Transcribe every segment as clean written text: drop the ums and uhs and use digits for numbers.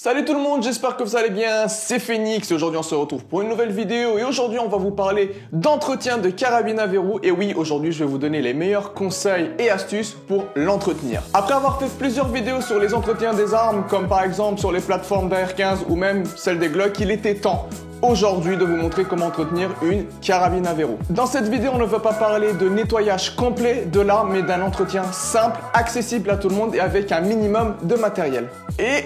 Salut tout le monde, j'espère que vous allez bien, c'est Phoenix et aujourd'hui on se retrouve pour une nouvelle vidéo et aujourd'hui on va vous parler d'entretien de carabine à verrou et oui, aujourd'hui je vais vous donner les meilleurs conseils et astuces pour l'entretenir. Après avoir fait plusieurs vidéos sur les entretiens des armes, comme par exemple sur les plateformes d'AR-15 ou même celles des Glock, il était temps aujourd'hui de vous montrer comment entretenir une carabine à verrou. Dans cette vidéo, on ne va pas parler de nettoyage complet de l'arme, mais d'un entretien simple, accessible à tout le monde et avec un minimum de matériel. Et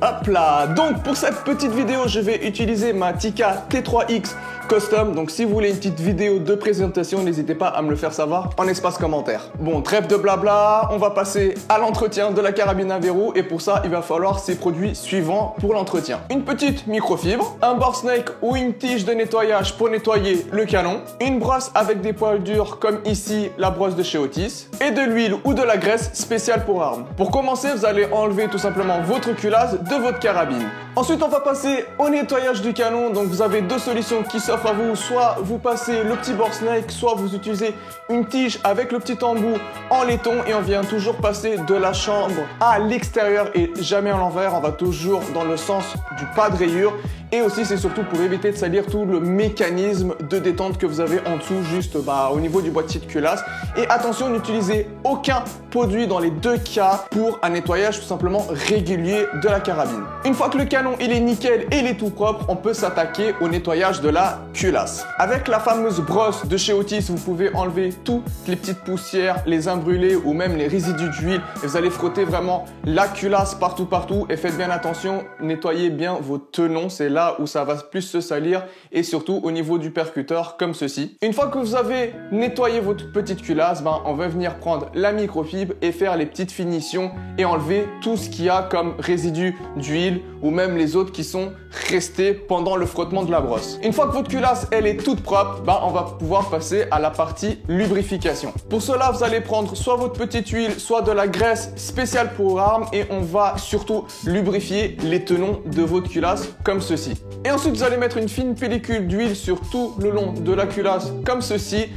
hop là! Donc pour cette petite vidéo, je vais utiliser ma Tikka T3X Custom. Donc si vous voulez une petite vidéo de présentation, n'hésitez pas à me le faire savoir en espace commentaire. Bon, trêve de blabla, on va passer à l'entretien de la carabine à verrou et pour ça, il va falloir ces produits suivants pour l'entretien. Une petite microfibre, un board snake ou une tige de nettoyage pour nettoyer le canon, une brosse avec des poils durs comme ici la brosse de chez Otis et de l'huile ou de la graisse spéciale pour armes. Pour commencer, vous allez enlever tout simplement votre culasse de votre carabine. Ensuite, on va passer au nettoyage du canon. Donc vous avez deux solutions qui s'offrent à vous, soit vous passez le petit board snake, soit vous utilisez une tige avec le petit embout en laiton et on vient toujours passer de la chambre à l'extérieur et jamais à l'envers, on va toujours dans le sens du pas de rayure. Et aussi, c'est surtout pour éviter de salir tout le mécanisme de détente que vous avez en dessous, juste au niveau du boîtier de culasse. Et attention, n'utilisez aucun produit dans les deux cas pour un nettoyage tout simplement régulier de la carabine. Une fois que le canon il est nickel et il est tout propre, on peut s'attaquer au nettoyage de la culasse. Avec la fameuse brosse de chez Otis, vous pouvez enlever toutes les petites poussières, les imbrûlés ou même les résidus d'huile. Et vous allez frotter vraiment la culasse partout et faites bien attention, nettoyez bien vos tenons, c'est là où ça va plus se salir et surtout au niveau du percuteur comme ceci. Une fois que vous avez nettoyé votre petite culasse, on va venir prendre la microfibre et faire les petites finitions et enlever tout ce qu'il y a comme résidus d'huile ou même les autres qui sont restés pendant le frottement de la brosse. Une fois que votre culasse elle est toute propre, on va pouvoir passer à la partie lubrification. Pour cela, vous allez prendre soit votre petite huile, soit de la graisse spéciale pour armes et on va surtout lubrifier les tenons de votre culasse comme ceci. Et ensuite, vous allez mettre une fine pellicule d'huile sur tout le long de la culasse comme ceci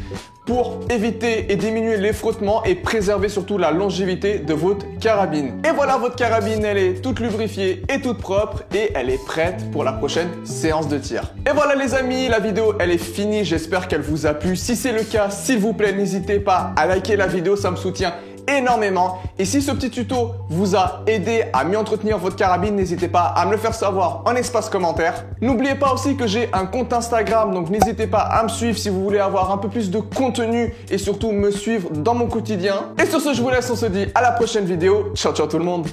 pour éviter et diminuer les frottements et préserver surtout la longévité de votre carabine. Et voilà, votre carabine, elle est toute lubrifiée et toute propre et elle est prête pour la prochaine séance de tir. Et voilà les amis, la vidéo, elle est finie. J'espère qu'elle vous a plu. Si c'est le cas, s'il vous plaît, n'hésitez pas à liker la vidéo, ça me soutient énormément. Et si ce petit tuto vous a aidé à mieux entretenir votre carabine, n'hésitez pas à me le faire savoir en espace commentaire. N'oubliez pas aussi que j'ai un compte Instagram, donc n'hésitez pas à me suivre si vous voulez avoir un peu plus de contenu et surtout me suivre dans mon quotidien. Et sur ce, je vous laisse, on se dit à la prochaine vidéo. Ciao ciao tout le monde.